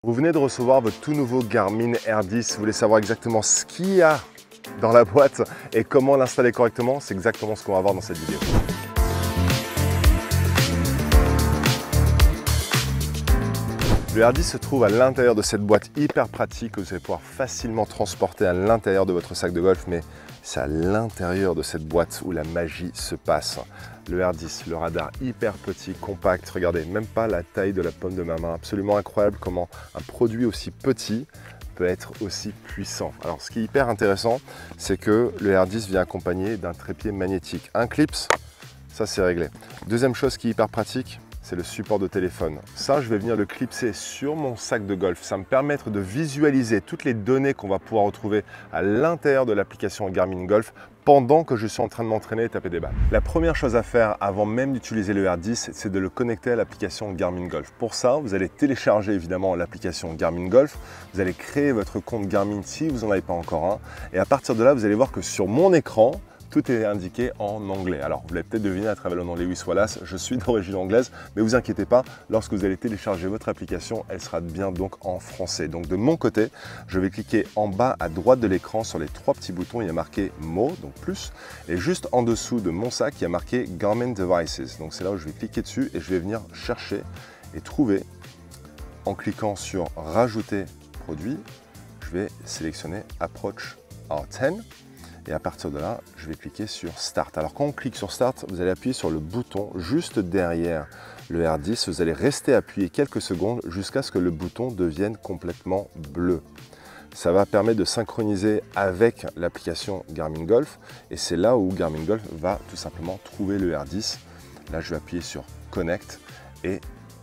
Vous venez de recevoir votre tout nouveau Garmin R10. Vous voulez savoir exactement ce qu'il y a dans la boîte et comment l'installer correctement? C'est exactement ce qu'on va voir dans cette vidéo. Le R10 se trouve à l'intérieur de cette boîte hyper pratique que vous allez pouvoir facilement transporter à l'intérieur de votre sac de golf, mais c'est à l'intérieur de cette boîte où la magie se passe. Le R10, le radar hyper petit, compact, regardez, même pas la taille de la paume de ma main, absolument incroyable comment un produit aussi petit peut être aussi puissant. Alors ce qui est hyper intéressant, c'est que le R10 vient accompagné d'un trépied magnétique. Un clips, ça c'est réglé. Deuxième chose qui est hyper pratique, c'est le support de téléphone. Ça, je vais venir le clipser sur mon sac de golf. Ça me permettra de visualiser toutes les données qu'on va pouvoir retrouver à l'intérieur de l'application Garmin Golf pendant que je suis en train de m'entraîner et taper des balles. La première chose à faire avant même d'utiliser le R10, c'est de le connecter à l'application Garmin Golf. Pour ça, vous allez télécharger évidemment l'application Garmin Golf. Vous allez créer votre compte Garmin si vous n'en avez pas encore un. Et à partir de là, vous allez voir que sur mon écran, tout est indiqué en anglais. Alors, vous l'avez peut-être deviné à travers le nom Lewis Wallace, je suis d'origine anglaise, mais vous inquiétez pas, lorsque vous allez télécharger votre application, elle sera bien donc en français. Donc de mon côté, je vais cliquer en bas à droite de l'écran sur les trois petits boutons, il y a marqué More, donc plus, et juste en dessous de mon sac, il y a marqué Garmin Devices. Donc c'est là où je vais cliquer dessus et je vais venir chercher et trouver, en cliquant sur Rajouter produit, je vais sélectionner Approach R10. Et à partir de là, je vais cliquer sur Start. Alors quand on clique sur Start, vous allez appuyer sur le bouton juste derrière le R10. Vous allez rester appuyé quelques secondes jusqu'à ce que le bouton devienne complètement bleu. Ça va permettre de synchroniser avec l'application Garmin Golf. Et c'est là où Garmin Golf va tout simplement trouver le R10. Là, je vais appuyer sur Connect et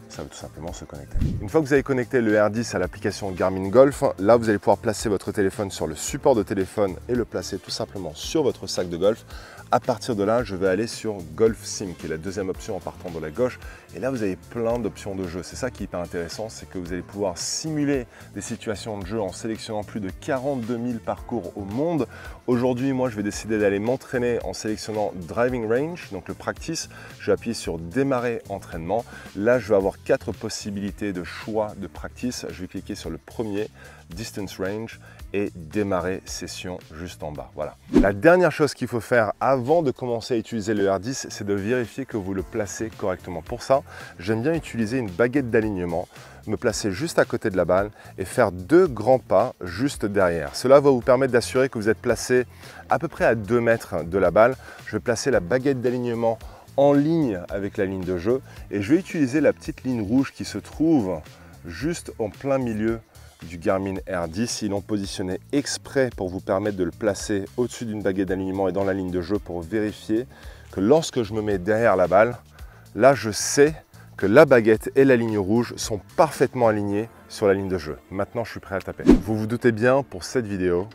ça va tout simplement se connecter. Une fois que vous avez connecté le R10 à l'application Garmin Golf, là vous allez pouvoir placer votre téléphone sur le support de téléphone et le placer tout simplement sur votre sac de golf. À partir de là, je vais aller sur Golf Sim, qui est la deuxième option en partant de la gauche. Et là, vous avez plein d'options de jeu. C'est ça qui est hyper intéressant, c'est que vous allez pouvoir simuler des situations de jeu en sélectionnant plus de 42 000 parcours au monde. Aujourd'hui, moi, je vais décider d'aller m'entraîner en sélectionnant Driving Range, donc le practice. Je vais appuyer sur Démarrer entraînement. Là, je vais avoir 4 possibilités de choix de practice. Je vais cliquer sur le premier, Distance Range, et démarrer session juste en bas. Voilà. La dernière chose qu'il faut faire avant de commencer à utiliser le R10, c'est de vérifier que vous le placez correctement. Pour ça, j'aime bien utiliser une baguette d'alignement, me placer juste à côté de la balle et faire 2 grands pas juste derrière. Cela va vous permettre d'assurer que vous êtes placé à peu près à 2 mètres de la balle. Je vais placer la baguette d'alignement en ligne avec la ligne de jeu et je vais utiliser la petite ligne rouge qui se trouve juste en plein milieu du Garmin R10. Ils l'ont positionné exprès pour vous permettre de le placer au-dessus d'une baguette d'alignement et dans la ligne de jeu pour vérifier que lorsque je me mets derrière la balle, là je sais que la baguette et la ligne rouge sont parfaitement alignées sur la ligne de jeu. Maintenant je suis prêt à taper. Vous vous doutez bien, pour cette vidéo,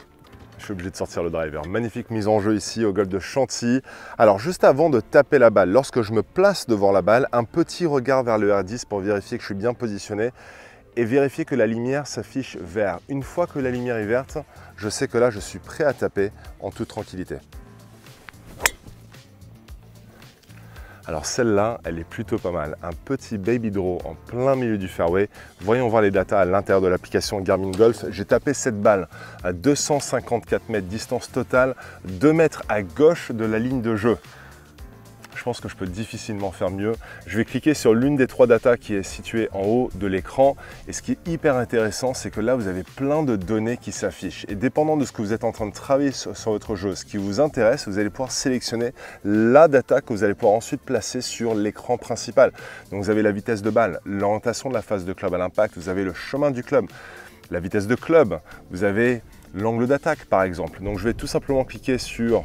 je suis obligé de sortir le driver. Magnifique mise en jeu ici au golf de Chantilly. Alors juste avant de taper la balle, lorsque je me place devant la balle, un petit regard vers le R10 pour vérifier que je suis bien positionné et vérifier que la lumière s'affiche vert. Une fois que la lumière est verte, je sais que là, je suis prêt à taper en toute tranquillité. Alors celle-là, elle est plutôt pas mal. Un petit baby draw en plein milieu du fairway. Voyons voir les datas à l'intérieur de l'application Garmin Golf. J'ai tapé cette balle à 254 mètres, distance totale, 2 mètres à gauche de la ligne de jeu. Je pense que je peux difficilement faire mieux. Je vais cliquer sur l'une des 3 datas qui est située en haut de l'écran. Et ce qui est hyper intéressant, c'est que là, vous avez plein de données qui s'affichent. Et dépendant de ce que vous êtes en train de travailler sur votre jeu, ce qui vous intéresse, vous allez pouvoir sélectionner la data que vous allez pouvoir ensuite placer sur l'écran principal. Donc vous avez la vitesse de balle, l'orientation de la face de club à l'impact, vous avez le chemin du club, la vitesse de club, vous avez l'angle d'attaque par exemple. Donc je vais tout simplement cliquer sur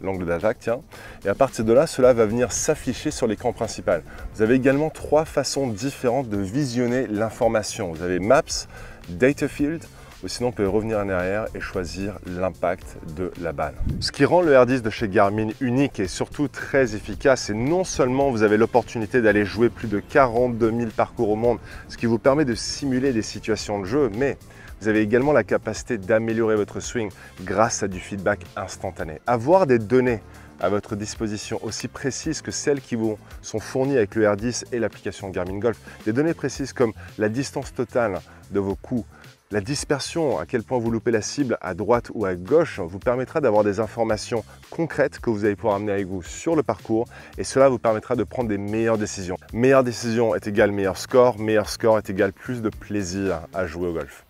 l'angle d'attaque, tiens, et à partir de là, cela va venir s'afficher sur l'écran principal. Vous avez également 3 façons différentes de visionner l'information. Vous avez Maps, Data Field, ou sinon on peut revenir en arrière et choisir l'impact de la balle. Ce qui rend le R10 de chez Garmin unique et surtout très efficace, c'est non seulement vous avez l'opportunité d'aller jouer plus de 42 000 parcours au monde, ce qui vous permet de simuler des situations de jeu, mais vous avez également la capacité d'améliorer votre swing grâce à du feedback instantané. Avoir des données à votre disposition, aussi précises que celles qui vous sont fournies avec le R10 et l'application Garmin Golf. Des données précises comme la distance totale de vos coups, la dispersion, à quel point vous loupez la cible à droite ou à gauche, vous permettra d'avoir des informations concrètes que vous allez pouvoir amener avec vous sur le parcours et cela vous permettra de prendre des meilleures décisions. Meilleure décision est égal meilleur score est égal plus de plaisir à jouer au golf.